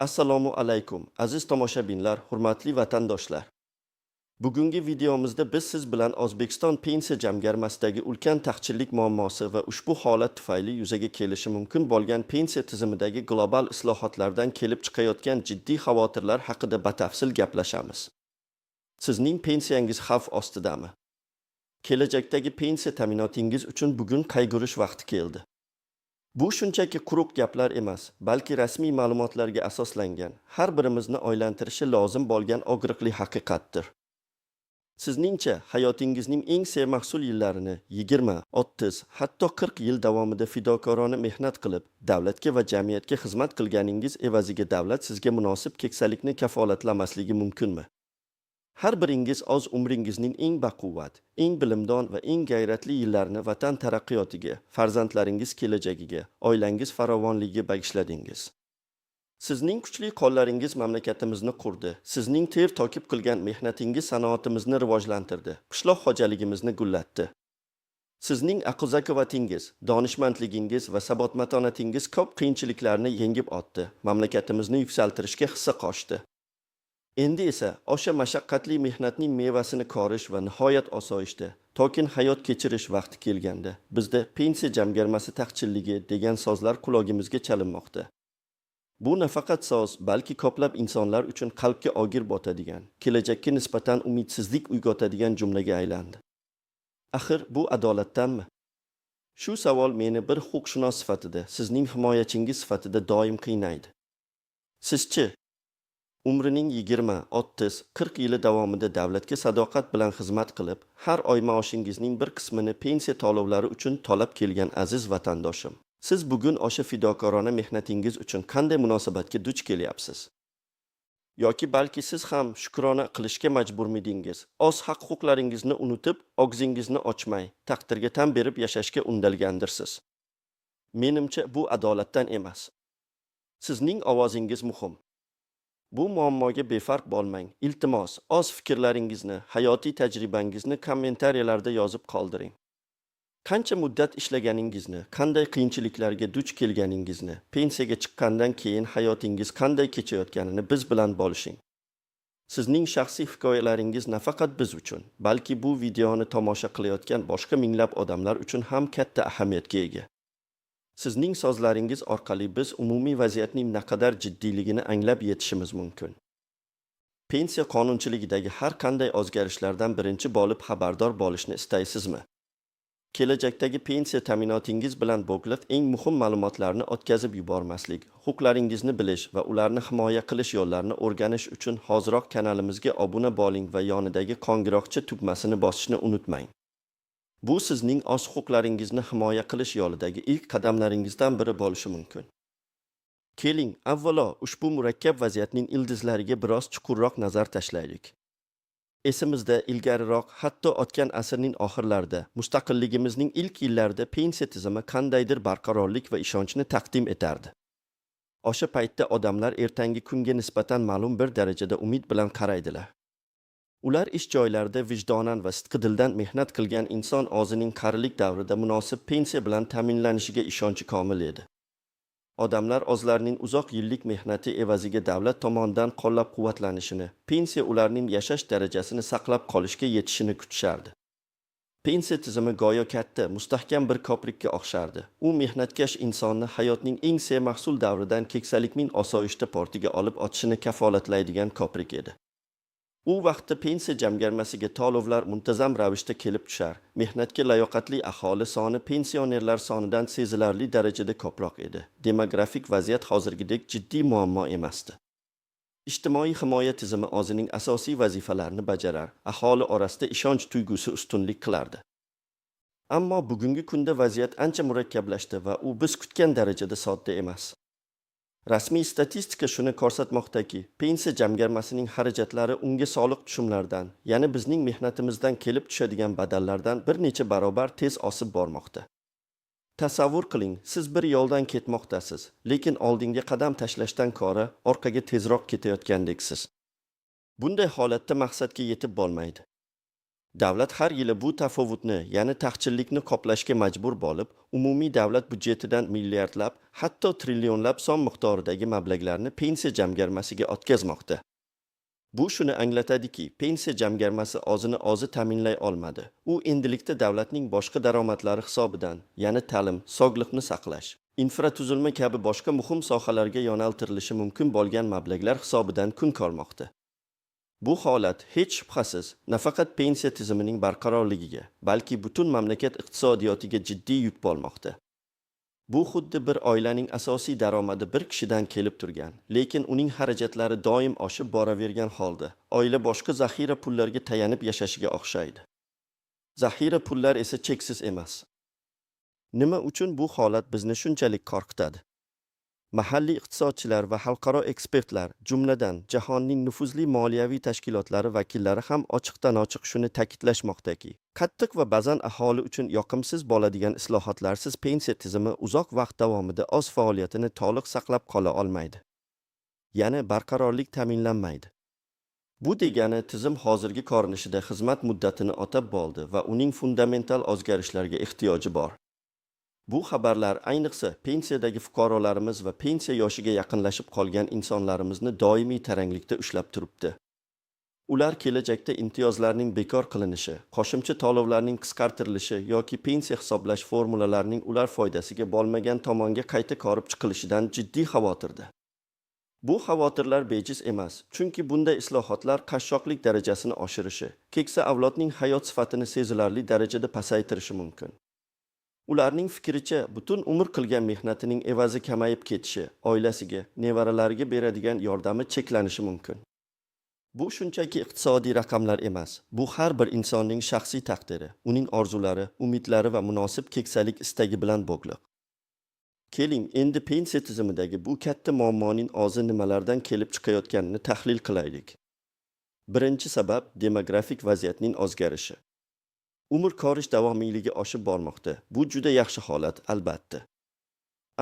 Assalomu alaykum, aziz tomoshabinlar, hurmatli vatandoshlar. Bugungi videomizda biz siz bilan O'zbekiston pensiya jamg'armasidagi ulkan taqchillik muammosi va ushbu holat tufayli yuzaga kelishi mumkin bo'lgan pensiya tizimidagi global islohotlardan kelib chiqayotgan jiddiy xavotirlar haqida batafsil gaplashamiz. Sizning pensiyangiz xavf ostidami? Kelajakdagi pensiya ta'minotingiz uchun bugun qayg'urish vaqti keldi. Bu shunchaki quruq gaplar emas, balki rasmiy ma'lumotlarga asoslangan, har birimizni o'ylantirishi lozim bo'lgan og'riqli haqiqatdir. Sizningcha, hayotingizning eng sermahsul yillarini 20, 30, hatto 40 yil davomida fidokorona mehnat qilib, davlatga va jamiyatga xizmat qilganingiz evaziga davlat sizga munosib keksalikni kafolatlasligi mumkinmi? Har biringiz o'z umringizning eng baquvvat, eng bilimdon va eng g'ayratli yillarini vatan taraqqiyotiga, farzandlaringiz kelajagiga, oilangiz farovonligiga bag'ishladingiz. Sizning kuchli qo'llaringiz mamlakatimizni qurdi. Sizning ter to'kib qilgan mehnatingiz sanoatimizni rivojlantirdi, qishloq xo'jaligimizni gullatdi. Sizning aql-zakovatingiz, donishmandligingiz va sabot-matonatingiz ko'p qiyinchiliklarni yengib o'tdi, mamlakatimizni yuksaltirishga hissa qo'shdi. Endi esa o'sha mashaqqatli mehnatning mevasini ko'rish va nihoyat osoyishta, tokin hayot kechirish vaqti kelganda, bizda pensiya jamg'armasi taqchilligi degan so'zlar qulog'imizga chalinmoqda. Bu nafaqat so'z, balki ko'plab insonlar uchun qalbga og'ir botadigan, kelajakka nisbatan umidsizlik uyg'otadigan jumlaga aylandi. Axir bu adolatdanmi? Shu savol meni bir huquqshunos sifatida, sizning himoyachingiz sifatida doim qiynaydi. Sizchi? Umrining 20, 30, 40 yili davomida davlatga sadoqat bilan xizmat qilib, har oy maoshingizning bir qismini pensiya to'lovlari uchun to'lab kelgan aziz vatandoshim. Siz bugun o'sha fidokorona mehnatingiz uchun qanday munosabatga duch kelyapsiz? Yoki balki siz ham shukrona qilishga majburmidingiz? O'z haq-huquqlaringizni unutib, og'zingizni ochmay, taqdirga tan berib yashashga undalgandirsiz. Menimcha bu adolatdan emas. Sizning ovozingiz muhim. Bu muammoga befarq bo'lmang. Iltimos, o'z fikrlaringizni, hayotiy tajribangizni kommentariyalarda yozib qoldiring. Qancha muddat ishlaganingizni, qanday qiyinchiliklarga duch kelganingizni, pensiyaga chiqqandan keyin hayotingiz qanday kechayotganini biz bilan bo'lishing. Sizning shaxsiy hikoyalaringiz nafaqat biz uchun, balki bu videoni tomosha qilayotgan boshqa minglab odamlar uchun ham katta ahamiyatga ega. Sizning so'zlaringiz orqali biz umumiy vaziyatning naqadar jiddiyligini anglab yetishimiz mumkin. Pensiya qonunchiligidagi har qanday o'zgarishlardan birinchi bo'lib xabardor bo'lishni istaysizmi? Kelajakdagi pensiya ta'minotingiz bilan bog'liq eng muhim ma'lumotlarni o'tkazib yubormaslik, huquqlaringizni bilish va ularni himoya qilish yo'llarini o'rganish uchun hoziroq kanalimizga obuna bo'ling va yonidagi qo'ng'iroqcha tugmasini bosishni unutmang. Bu sizning o'z huquqlaringizni himoya qilish yo'lidagi ilk qadamlaringizdan biri bo'lishi mumkin. Keling, avvalo ushbu murakkab vaziyatning ildizlariga biroz chuqurroq nazar tashlaylik. Esimizda ilgariroq, hatto o'tgan asrning oxirlarida, mustaqilligimizning ilk yillarida pensiya tizimi qandaydir barqarorlik va ishonchni taqdim etardi. O'sha paytda odamlar ertangi kunga nisbatan ma'lum bir darajada umid bilan qaraydilar. Ular ish joylarida vijdonan va sidqidildan mehnat qilgan inson o'zining qarilik davrida munosib pensiya bilan ta'minlanishiga ishonchi komil edi. Odamlar o'zlarining uzoq yillik mehnati evaziga davlat tomonidan qo'llab-quvvatlanishini, pensiya ularning yashash darajasini saqlab qolishga yetishini kutishardi. Pensiya tizimi go'yo katta, mustahkam bir ko'prikka o'xshardi. U mehnatkash insonni hayotning eng sermahsul davridan keksalikning osoyishta portiga olib o'tishini kafolatlaydigan ko'prik edi. U vaqtda pensiya jamg'armasiga to'lovlar muntazam ravishda kelib tushar. Mehnatga layoqatli aholi soni pensionerlar sonidan sezilarli darajada ko'proq edi. Demografik vaziyat hozirgidek jiddiy muammo emasdi. Ijtimoiy himoya tizimi o'zining asosiy vazifalarini bajarar, aholi orasida ishonch tuyg'usi ustunlik qilardi. Ammo bugungi kunda vaziyat ancha murakkablashdi va u biz kutgan darajada sodda emas. Rasmiy statistika shuni ko'rsatmoqdaki, pensiya jamg'armasining xarajatlari unga soliq tushumlaridan, ya'ni bizning mehnatimizdan kelib tushadigan badallardan bir necha barobar tez o'sib bormoqda. Tasavvur qiling, siz bir yo'ldan ketmoqdasiz, lekin oldinga qadam tashlashdan ko'ra orqaga tezroq ketayotgandeksiz. Bunday holatda maqsadga yetib bo'lmaydi. Davlat har yili bu tafovutni, ya'ni taqchillikni qoplashga majbur bo'lib, umumiy davlat budjetidan milliardlab, hatto trillionlab so'm miqdoridagi mablag'larni pensiya jamg'armasiga o'tkazmoqda. Bu shuni anglatadiki, pensiya jamg'armasi o'zini ta'minlay olmadi. U endilikda davlatning boshqa daromadlari hisobidan, ya'ni ta'lim, sog'liqni saqlash, infratuzilma kabi boshqa muhim sohalarga yo'naltirilishi mumkin bo'lgan mablag'lar hisobidan kun ko'rmoqda. Bu holat hech shubhasiz nafaqat pensiya tizimining barqarorligiga, balki butun mamlakat iqtisodiyotiga jiddiy yuk bo'lmoqda. Bu xuddi bir oilaning asosiy daromadi bir kishidan kelib turgan, lekin uning xarajatlari doim oshib boravergan holda, oila boshqa zaxira pullarga tayanib yashashiga o'xshaydi. Zaxira pullar esa cheksiz emas. Nima uchun bu holat bizni shunchalik qo'rqitadi? Mahalliy iqtisodchilar va xalqaro ekspertlar, jumladan jahonning nufuzli moliyaviy tashkilotlari vakillari ham ochiqdan-ochiq shuni ta'kidlashmoqdaki, qattiq va ba'zan aholi uchun yoqimsiz bo'ladigan islohotlarsiz pensiya tizimi uzoq vaqt davomida o'z faoliyatini to'liq saqlab qola olmaydi. Ya'ni barqarorlik ta'minlanmaydi. Bu degani tizim hozirgi ko'rinishida xizmat muddatini o'tab bo'ldi va uning fundamental o'zgarishlarga ehtiyoji bor. Bu xabarlar ayniqsa pensiyadagi fuqarolarimiz va pensiya yoshiga yaqinlashib qolgan insonlarimizni doimiy taranglikda ushlab turibdi. Ular kelajakda imtiyozlarning bekor qilinishi, qo'shimcha to'lovlarning qisqartirilishi yoki pensiya hisoblash formulalarining ular foydasiga bo'lmagan tomonga qayta ko'rib chiqilishidan jiddiy xavotirda. Bu xavotirlar bejiz emas, chunki bunday islohotlar qashshoqlik darajasini oshirishi, keksa avlodning hayot sifatini sezilarli darajada pasaytirishi mumkin. Ularning fikricha, butun umr qilgan mehnatining evazi kamayib ketishi, oilasiga, nevaralariga beradigan yordami cheklanishi mumkin. Bu shunchaki iqtisodiy raqamlar emas, bu har bir insonning shaxsiy taqdiri, uning orzulari, umidlari va munosib keksalik istagi bilan bog'liq. Keling, endi pensiya tizimidagi bu katta muammoning o'zi nimalardan kelib chiqayotganini tahlil qilaylik. Birinchi sabab demografik vaziyatning o'zgarishi. Umr ko'rish davomiyligi oshib bormoqda. Bu juda yaxshi holat, albatta.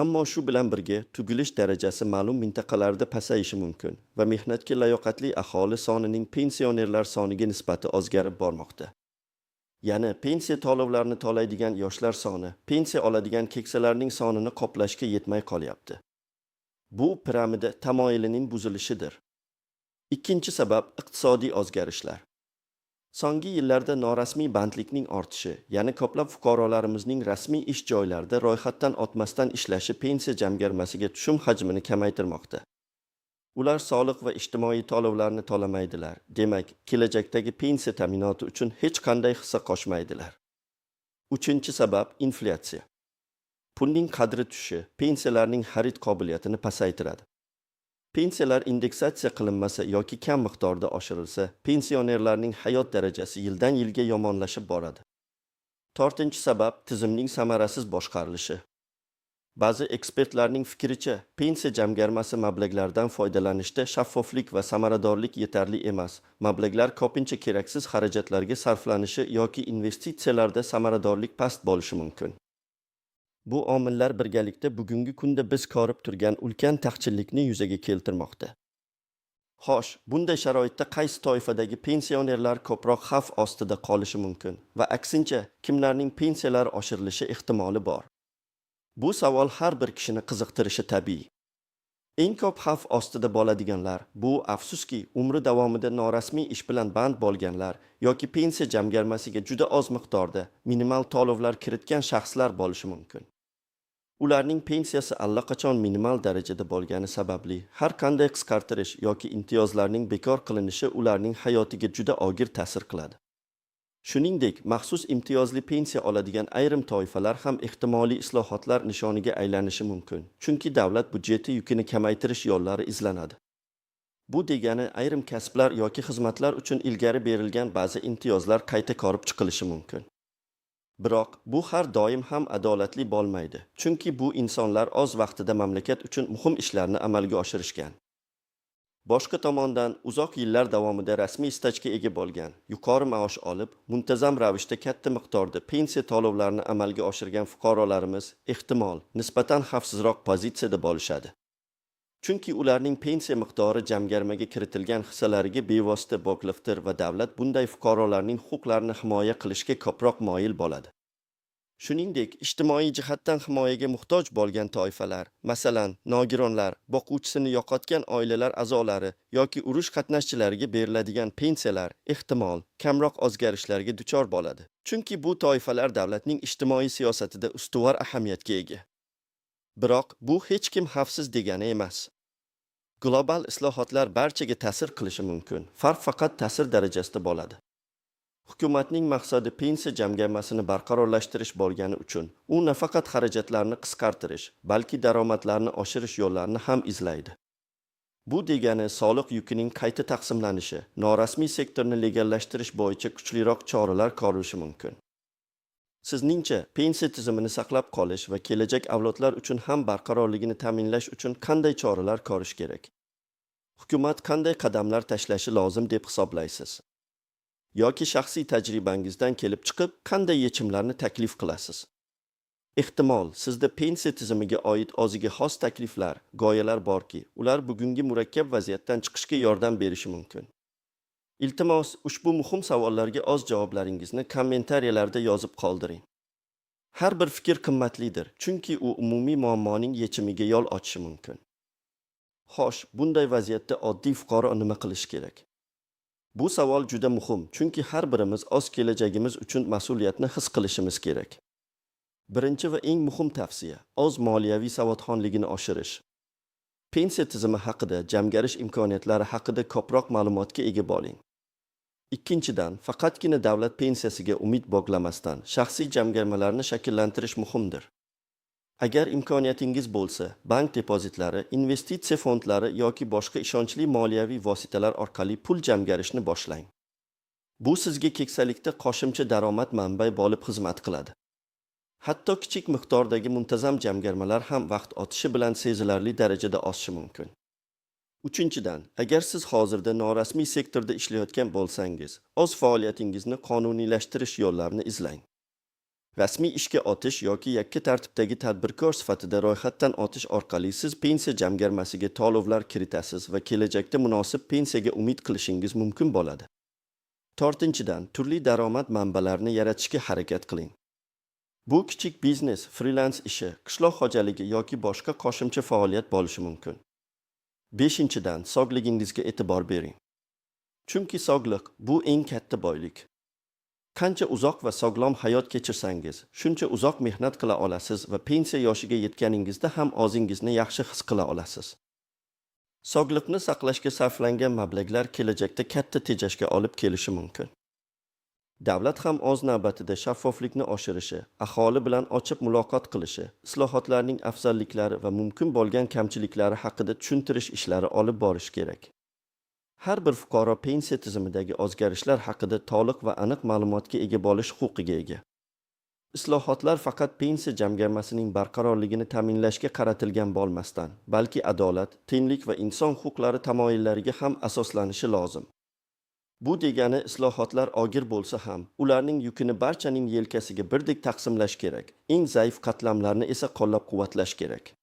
Ammo shu bilan birga tugilish darajasi ma'lum mintaqalarda pasayishi mumkin va mehnatga layoqatli aholi sonining pensionerlar soniga nisbati o'zgarib bormoqda. Ya'ni pensiya to'lovlarini to'laydigan yoshlar soni pensiya oladigan keksalarning sonini qoplashga yetmay qolyapti. Bu piramida tamoyilining buzilishidir. Ikkinchi sabab iqtisodiy o'zgarishlar. So'nggi yillarda norasmiy bandlikning ortishi, ya'ni ko'plab fuqarolarimizning rasmiy ish joylarida ro'yxatdan o'tmasdan ishlashi pensiya jamg'armasiga tushum hajmini kamaytirmoqda. Ular soliq va ijtimoiy to'lovlarni to'lamaydilar. Demak, kelajakdagi pensiya ta'minoti uchun hech qanday hissa qo'shmaydilar. Uchinchi sabab inflyatsiya. Pulning qadri tushishi pensiyalarning xarid qobiliyatini pasaytiradi. Pensiyalar indeksatsiya qilinmasa yoki kam miqdorda oshirilsa, pensionerlarning hayot darajasi yildan yilga yomonlashib boradi. To'rtinchi sabab tizimning samarasiz boshqarilishi. Ba'zi ekspertlarning fikricha, pensiya jamg'armasi mablag'lardan foydalanishda shaffoflik va samaradorlik yetarli emas. Mablag'lar ko'pincha keraksiz xarajatlarga sarflanishi yoki investitsiyalarda samaradorlik past bo'lishi mumkin. Bu omillar birgalikda bugungi kunda biz ko'rib turgan ulkan taqchillikni yuzaga keltirmoqda. Xo'sh, bunday sharoitda qaysi toifadagi pensionerlar ko'proq xavf ostida qolishi mumkin va aksincha, kimlarning pensiyalari oshirilishi ehtimoli bor? Bu savol har bir kishini qiziqtirishi tabiiy. Eng ko'p xavf ostida bo'ladiganlar, bu afsuski, umri davomida norasmiy ish bilan band bo'lganlar yoki pensiya jamg'armasiga juda oz miqdorda minimal to'lovlar kiritgan shaxslar bo'lishi mumkin. Ularning pensiyasi allaqachon minimal darajada bo'lgani sababli har qanday qisqartirish yoki imtiyozlarning bekor qilinishi ularning hayotiga juda og'ir ta'sir qiladi. Shuningdek, maxsus imtiyozli pensiya oladigan ayrim toifalar ham ehtimoliy islohotlar nishoniga aylanishi mumkin, chunki davlat budjeti yukini kamaytirish yo'llari izlanadi. Bu degani ayrim kasblar yoki xizmatlar uchun ilgari berilgan ba'zi imtiyozlar qayta ko'rib chiqilishi mumkin. Biroq bu har doim ham adolatli bo'lmaydi, chunki bu insonlar o'z vaqtida mamlakat uchun muhim ishlarni amalga oshirishgan. Boshqa tomondan uzoq yillar davomida rasmiy stajga ega bo'lgan, yuqori maosh olib, muntazam ravishda katta miqdorda pensiya to'lovlarini amalga oshirgan fuqarolarimiz ehtimol nisbatan xavfsizroq pozitsiyada bo'lishadi. Chunki ularning pensiya miqdori jamg'armaga kiritilgan hissalariga bevosita bog'liqdir va davlat bunday fuqarolarning huquqlarini himoya qilishga ko'proq moyil bo'ladi. Shuningdek, ijtimoiy jihatdan himoyaga muhtoj bo'lgan toifalar, masalan, nogironlar, boquvchisini yo'qotgan oilalar a'zolari yoki urush qatnashchilariga beriladigan pensiyalar ehtimol kamroq o'zgarishlarga duchor bo'ladi. Chunki bu toifalar davlatning ijtimoiy siyosatida ustuvor ahamiyatga ega. Biroq bu hech kim xavfsiz degani emas. Global islohotlar barchaga ta'sir qilishi mumkin. Farq faqat ta'sir darajasida bo'ladi. Hukumatning maqsadi pensiya jamg'armasini barqarorlashtirish bo'lgani uchun, u nafaqat xarajatlarni qisqartirish, balki daromadlarni oshirish yo'llarini ham izlaydi. Bu degani soliq yukining qayta taqsimlanishi, norasmiy sektorni legallashtirish bo'yicha kuchliroq choralar ko'rilishi mumkin. Sizningcha, pensiya tizimini saqlab qolish va kelajak avlodlar uchun ham barqarorligini ta'minlash uchun qanday choralar ko'rish kerak? Hukumat qanday qadamlar tashlashi lozim deb hisoblaysiz? Yoki shaxsiy tajribangizdan kelib chiqib, qanday yechimlarni taklif qilasiz? Ehtimol, sizda pensiya tizimiga oid o'ziga xos takliflar, g'oyalar borki, ular bugungi murakkab vaziyatdan chiqishga yordam berishi mumkin. Iltimos, ushbu muhim savollarga o'z javoblaringizni kommentariyalarda yozib qoldiring. Har bir fikr qimmatlidir, chunki u umumiy muammoning yechimiga yo'l ochishi mumkin. Xo'sh, bunday vaziyatda oddiy fuqaro nima qilish kerak? Bu savol juda muhim, chunki har birimiz o'z kelajagimiz uchun mas'uliyatni his qilishimiz kerak. Birinchi va eng muhim tavsiya, o'z moliyaviy savodxonligini oshirish. Pensiya tizimi haqida, jamg'arish imkoniyatlari haqida ko'proq ma'lumotga ega bo'ling. Ikkinchidan, faqatgina davlat pensiyasiga umid bog'lamasdan, shaxsiy jamg'armalarni shakllantirish muhimdir. Agar imkoniyatingiz bo'lsa, bank depozitlari, investitsiya fondlari yoki boshqa ishonchli moliyaviy vositalar orqali pul jamg'arishni boshlang. Bu sizga keksalikda qo'shimcha daromad manbai bo'lib xizmat qiladi. Hatto kichik miqdordagi muntazam jamg'armalar ham vaqt o'tishi bilan sezilarli darajada oshishi mumkin. Uchinchidan, agar siz hozirda norasmiy sektorda ishlayotgan bo'lsangiz, o'z faoliyatingizni qonuniylashtirish yo'llarini izlang. Rasmiy ishga o'tish yoki yakka tartibdagi tadbirkor sifatida ro'yxatdan o'tish orqali siz pensiya jamg'armasiga to'lovlar kiritasiz va kelajakda munosib pensiyaga umid qilishingiz mumkin bo'ladi. To'rtinchidan, turli daromad manbalarini yaratishga harakat qiling. Bu kichik biznes, freelance ishi, qishloq xo'jaligi yoki boshqa qo'shimcha faoliyat bo'lishi mumkin. Beshinchidan, sog'ligingizga e'tibor bering. Chunki sog'liq bu eng katta boylik. Qancha uzoq va sog'lom hayot kechirsangiz, shuncha uzoq mehnat qila olasiz va pensiya yoshiga yetganingizda ham o'zingizni yaxshi his qila olasiz. Sog'liqni saqlashga sarflangan mablag'lar kelajakda katta tejashga olib kelishi mumkin. Davlat ham o'z navbatida shaffoflikni oshirishi, aholi bilan ochiq muloqot qilishi, islohotlarning afzalliklari va mumkin bo'lgan kamchiliklari haqida tushuntirish ishlari olib borish kerak. Har bir fuqaro pensiya tizimidagi o'zgarishlar haqida to'liq va aniq ma'lumotga ega bo'lish huquqiga ega. Islohotlar faqat pensiya jamg'armasining barqarorligini ta'minlashga qaratilgan bo'lmasdan, balki adolat, tenglik va inson huquqlari tamoyillariga ham asoslanishi lozim. Bu degani islohotlar og'ir bo'lsa ham, ularning yukini barchaning yelkasiga birdek taqsimlash kerak. Eng zaif qatlamlarni esa qo'llab-quvvatlash kerak.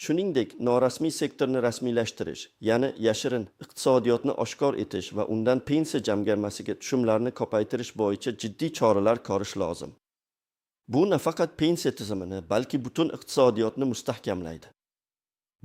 Shuningdek, norasmiy sektorni rasmiylashtirish, ya'ni yashirin iqtisodiyotni oshkor etish va undan pensiya jamg'armasiga tushumlarni ko'paytirish bo'yicha jiddiy choralar ko'rish lozim. Bu nafaqat pensiya tizimini, balki butun iqtisodiyotni mustahkamlaydi.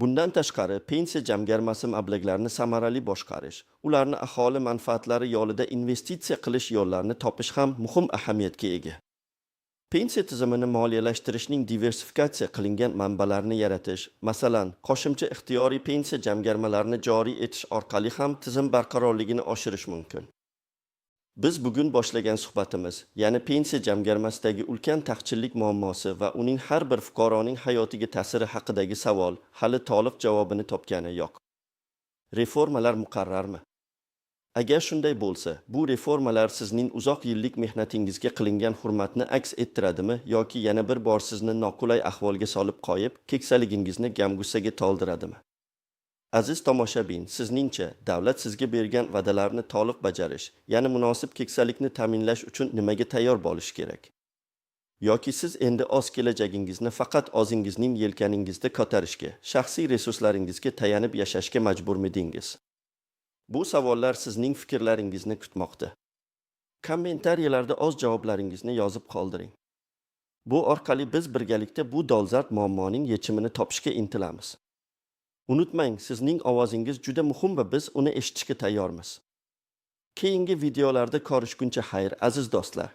Bundan tashqari, pensiya jamg'armasi mablag'larini samarali boshqarish, ularni aholi manfaatlari yo'lida investitsiya qilish yo'llarini topish ham muhim ahamiyatga ega. Pensiya tizimini moliyalashtirishning diversifikatsiya qilingan manbalarini yaratish, masalan, qo'shimcha ixtiyoriy pensiya jamg'armalarini joriy etish orqali ham tizim barqarorligini oshirish mumkin. Biz bugun boshlagan suhbatimiz, ya'ni pensiya jamg'armasidagi ulkan taqchillik muammosi va uning har bir fuqaroning hayotiga ta'siri haqidagi savol hali to'liq javobini topgani yo'q. Reformalar muqarrarmi? Agar shunday bo'lsa, bu reformalar sizning uzoq yillik mehnatingizga qilingan hurmatni aks ettiradimi yoki yana bir bor sizni noqulay ahvolga solib qo'yib, keksaligingizni gamgussaga to'ldiradimi? Aziz tomoshabin, sizningcha davlat sizga bergan va'dalarni to'liq bajarish, ya'ni munosib keksalikni ta'minlash uchun nimaga tayyor bo'lish kerak? Yoki siz endi o'z kelajagingizni faqat o'zingizning yelkaningizda ko'tarishga, shaxsiy resurslaringizga tayanib yashashga majburmidingiz? Bu savollar sizning fikrlaringizni kutmoqda. Kommentariyalarda o'z javoblaringizni yozib qoldiring. Bu orqali biz birgalikda bu dolzarb muammoning yechimini topishga intilamiz. Unutmang, sizning ovozingiz juda muhim va biz uni eshitishga tayyormiz. Keyingi videolarda ko'rishguncha xayr, aziz do'stlar.